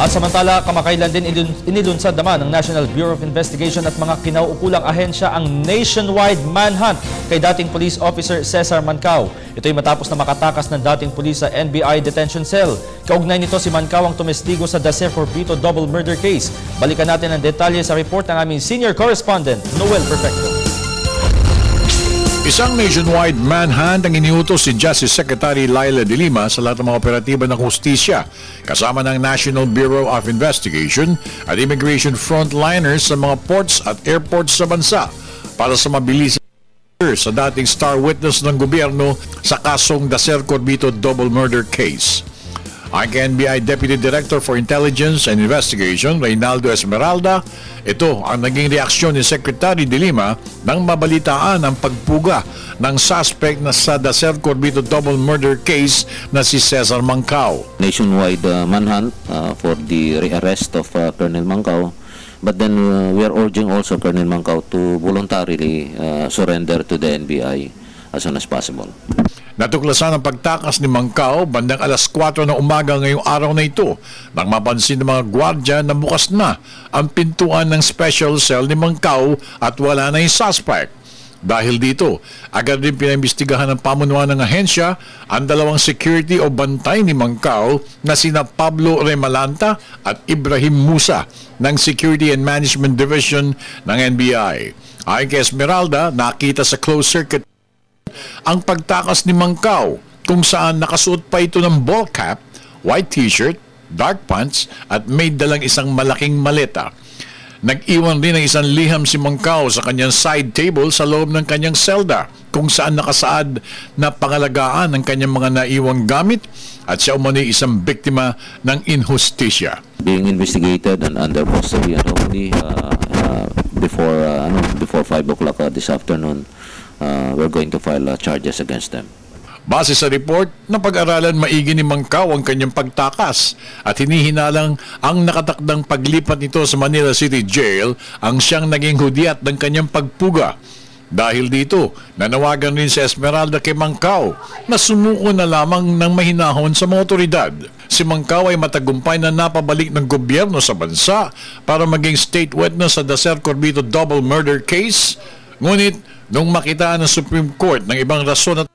At samantala, kamakailan din inilunsad naman ng National Bureau of Investigation at mga kinauukulang ahensya ang nationwide manhunt kay dating police officer Cesar Mancao. Ito'y matapos na makatakas ng dating pulis sa NBI detention cell. Kaugnay nito si Mancao ang tumestigo sa Dacer Corbito double murder case. Balikan natin ang detalye sa report ng aming senior correspondent, Noel Perfecto. Isang nationwide manhunt ang iniutos si Justice Secretary Laila De Lima sa lahat ng mga operatiba ng hustisya kasama ng National Bureau of Investigation at Immigration frontliners sa mga ports at airports sa bansa para sa mabilis sa dating star witness ng gobyerno sa kasong Dacer Corbito double murder case. Ang NBI Deputy Director for Intelligence and Investigation, Reynaldo Esmeralda, ito ang naging reaksyon ni Secretary De Lima nang mabalitaan ang pagpuga ng suspect na sa Dacer Corbito double murder case na si Cesar Mancao. Nationwide manhunt for the rearrest of Colonel Mancao, but then we are urging also Colonel Mancao to voluntarily surrender to the NBI as soon as possible. Natuklasan ang pagtakas ni Mancao bandang alas 4 ng umaga ngayong araw na ito nang mapansin ng mga gwardya na bukas na ang pintuan ng special cell ni Mancao at wala na yung suspect. Dahil dito, agad din pinaimbestigahan ng pamunuan ng ahensya ang dalawang security o bantay ni Mancao na sina Pablo Remalanta at Ibrahim Musa ng Security and Management Division ng NBI. Ayon kay Esmeralda, nakita sa closed circuit ang pagtakas ni Mancao kung saan nakasuot pa ito ng ball cap, white t-shirt, dark pants at may dalang isang malaking maleta. Nag-iwan din ng isang liham si Mancao sa kanyang side table sa loob ng kanyang selda kung saan nakasaad na pangalagaan ng kanyang mga naiwang gamit at siya umano'y isang biktima ng inhustisya. Being investigated and under custody and only before 5 o'clock this afternoon, we're going to file charges against them. Base sa report, napag-aralan maigi ni Mancao ang kanyang pagtakas at hinihinalang ang nakatakdang paglipat nito sa Manila City Jail ang siyang naging hudyat ng kanyang pagpuga. Dahil dito, nanawagan rin si Esmeralda kay Mancao na sumuko na lamang ng mahinahon sa mga otoridad. Si Mancao ay matagumpay na napabalik ng gobyerno sa bansa para maging state witness sa Dacer Corbito double murder case. Ngunit, nung makita ng Supreme Court ng ibang rason at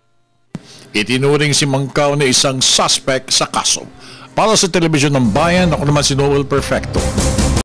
itinuring si Mancao na isang suspect sa kaso. Para sa Telebisyon ng Bayan, ako naman si Noel Perfecto.